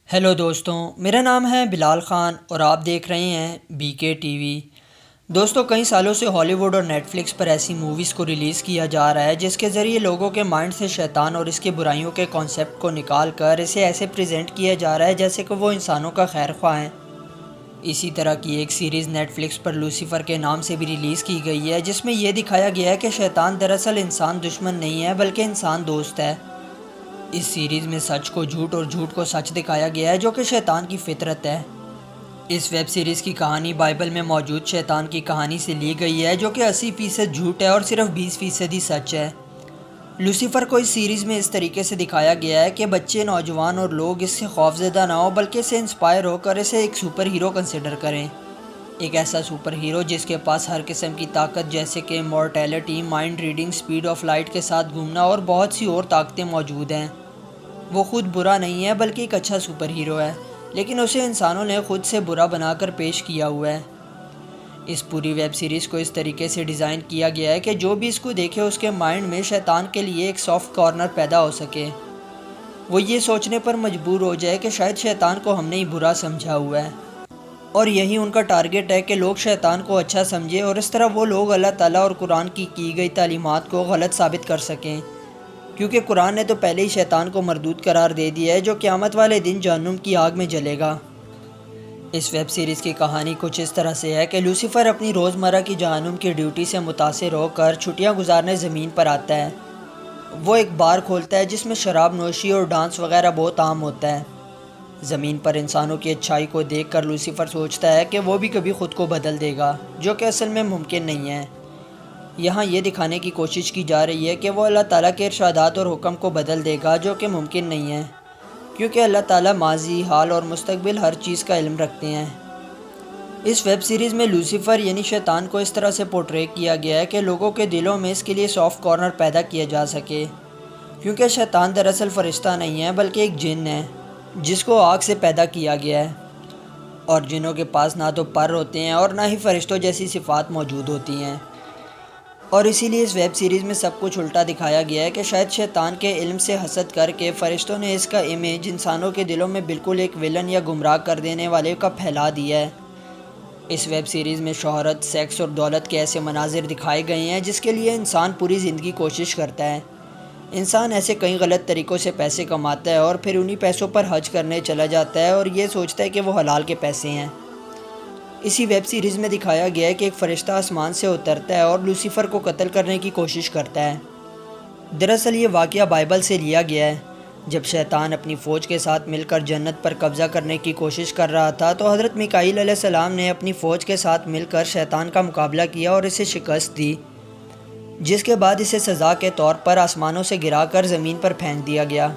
Hello دوستوں، میرا نام ہے بلال خان اور آپ دیکھ رہے ہیں بی کے ٹی وی۔ دوستوں، کئی سالوں سے ہالی ووڈ اور نیٹ فلکس پر ایسی موویز کو ریلیز کیا جا رہا ہے جس کے ذریعے لوگوں کے مائنڈ سے شیطان اور اس کے برائیوں کے کانسیپٹ کو نکال کر اسے ایسے پریزنٹ کیا جا رہا ہے جیسے کہ وہ انسانوں کا خیر خواہ ہیں۔ اسی طرح کی ایک سیریز نیٹ فلکس پر لوسیفر کے نام سے بھی ریلیز کی گئی ہے، جس میں یہ دکھایا گیا ہے کہ شیطان دراصل انسان دشمن نہیں ہے بلکہ انسان دوست ہے۔ اس سیریز میں سچ کو جھوٹ اور جھوٹ کو سچ دکھایا گیا ہے جو کہ شیطان کی فطرت ہے۔ اس ویب سیریز کی کہانی بائبل میں موجود شیطان کی کہانی سے لی گئی ہے جو کہ 80% جھوٹ ہے اور صرف 20% ہی سچ ہے۔ لوسیفر کو اس سیریز میں اس طریقے سے دکھایا گیا ہے کہ بچے، نوجوان اور لوگ اس سے خوفزدہ نہ ہو بلکہ اسے انسپائر ہو کر اسے ایک سپر ہیرو کنسیڈر کریں۔ ایک ایسا سپر ہیرو جس کے پاس ہر قسم کی طاقت جیسے کہ mortality, mind reading, speed of light کے ساتھ گھومنا اور بہت سی اور طاقتیں موجود ہیں۔ وہ خود برا نہیں ہے بلکہ ایک اچھا سپر ہیرو ہے، لیکن اسے انسانوں نے خود سے برا بنا کر پیش کیا ہوا ہے۔ اس پوری ویب سیریز کو اس طریقے سے ڈیزائن کیا گیا ہے کہ جو بھی اس کو دیکھے اس کے مائنڈ میں شیطان کے لیے ایک سافٹ کارنر پیدا ہو سکے۔ وہ یہ سوچنے پر مجبور ہو جائے کہ شاید شیطان کو ہم نے ہی برا سمجھا ہوا ہے، اور یہی ان کا ٹارگٹ ہے کہ لوگ شیطان کو اچھا سمجھے اور اس طرح وہ لوگ اللہ تعالیٰ اور قرآن کی گئی تعلیمات کو غلط ثابت کر سکیں، کیونکہ قرآن نے تو پہلے ہی شیطان کو مردود قرار دے دیا ہے جو قیامت والے دن جہنم کی آگ میں جلے گا۔ اس ویب سیریز کی کہانی کچھ اس طرح سے ہے کہ لوسیفر اپنی روزمرہ کی جہنم کی ڈیوٹی سے متاثر ہو کر چھٹیاں گزارنے زمین پر آتا ہے۔ وہ ایک بار کھولتا ہے جس میں شراب نوشی اور ڈانس وغیرہ بہت عام ہوتا ہے۔ زمین پر انسانوں کی اچھائی کو دیکھ کر لوسیفر سوچتا ہے کہ وہ بھی کبھی خود کو بدل دے گا، جو کہ اصل میں ممکن نہیں ہے۔ یہاں یہ دکھانے کی کوشش کی جا رہی ہے کہ وہ اللہ تعالیٰ کے ارشادات اور حکم کو بدل دے گا، جو کہ ممکن نہیں ہے، کیونکہ اللہ تعالیٰ ماضی، حال اور مستقبل ہر چیز کا علم رکھتے ہیں۔ اس ویب سیریز میں لوسیفر یعنی شیطان کو اس طرح سے پورٹری کیا گیا ہے کہ لوگوں کے دلوں میں اس کے لیے سافٹ کارنر پیدا کیا جا سکے، کیونکہ شیطان دراصل فرشتہ نہیں ہے بلکہ ایک جن ہے جس کو آگ سے پیدا کیا گیا ہے، اور جنوں کے پاس نہ تو پر ہوتے ہیں اور نہ ہی فرشتوں جیسی صفات موجود ہوتی ہیں۔ اور اسی لیے اس ویب سیریز میں سب کچھ الٹا دکھایا گیا ہے کہ شاید شیطان کے علم سے حسد کر کے فرشتوں نے اس کا امیج انسانوں کے دلوں میں بالکل ایک ویلن یا گمراہ کر دینے والے کا پھیلا دیا ہے۔ اس ویب سیریز میں شہرت، سیکس اور دولت کے ایسے مناظر دکھائے گئے ہیں جس کے لیے انسان پوری زندگی کوشش کرتا ہے۔ انسان ایسے کئی غلط طریقوں سے پیسے کماتا ہے اور پھر انہی پیسوں پر حج کرنے چلا جاتا ہے اور یہ سوچتا ہے کہ وہ حلال کے پیسے ہیں۔ اسی ویب سیریز میں دکھایا گیا ہے کہ ایک فرشتہ آسمان سے اترتا ہے اور لوسیفر کو قتل کرنے کی کوشش کرتا ہے۔ دراصل یہ واقعہ بائبل سے لیا گیا ہے۔ جب شیطان اپنی فوج کے ساتھ مل کر جنت پر قبضہ کرنے کی کوشش کر رہا تھا تو حضرت میکائیل علیہ السلام نے اپنی فوج کے ساتھ مل کر شیطان کا مقابلہ کیا اور اسے شکست دی، جس کے بعد اسے سزا کے طور پر آسمانوں سے گرا کر زمین پر پھینک دیا گیا۔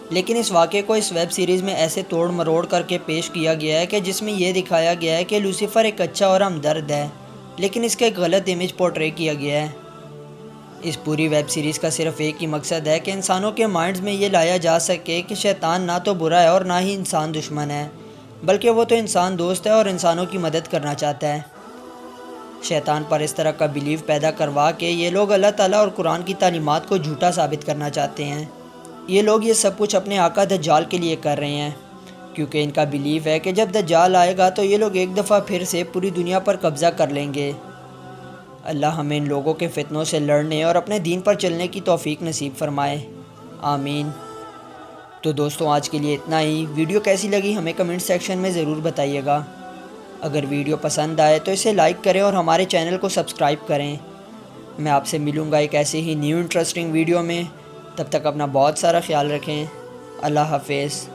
لیکن اس واقعے کو اس ویب سیریز میں ایسے توڑ مروڑ کر کے پیش کیا گیا ہے کہ جس میں یہ دکھایا گیا ہے کہ لوسیفر ایک اچھا اور ہمدرد ہے، لیکن اس کا ایک غلط امیج پورٹری کیا گیا ہے۔ اس پوری ویب سیریز کا صرف ایک ہی مقصد ہے کہ انسانوں کے مائنڈز میں یہ لایا جا سکے کہ شیطان نہ تو برا ہے اور نہ ہی انسان دشمن ہے، بلکہ وہ تو انسان دوست ہے اور انسانوں کی مدد کرنا چاہتا ہے۔ شیطان پر اس طرح کا بیلیو پیدا کروا کے یہ لوگ اللہ تعالیٰ اور قرآن کی تعلیمات کو جھوٹا ثابت کرنا چاہتے ہیں۔ یہ لوگ یہ سب کچھ اپنے آقا دجال کے لیے کر رہے ہیں، کیونکہ ان کا بیلیو ہے کہ جب دجال آئے گا تو یہ لوگ ایک دفعہ پھر سے پوری دنیا پر قبضہ کر لیں گے۔ اللہ ہمیں ان لوگوں کے فتنوں سے لڑنے اور اپنے دین پر چلنے کی توفیق نصیب فرمائے، آمین۔ تو دوستوں، آج کے لیے اتنا ہی۔ ویڈیو کیسی لگی ہمیں کمنٹ سیکشن میں ضرور بتائیے گا۔ اگر ویڈیو پسند آئے تو اسے لائک کریں اور ہمارے چینل کو سبسکرائب کریں۔ میں آپ سے ملوں گا ایک ایسے ہی نیو انٹرسٹنگ ویڈیو میں۔ تب تک اپنا بہت سارا خیال رکھیں۔ اللہ حافظ۔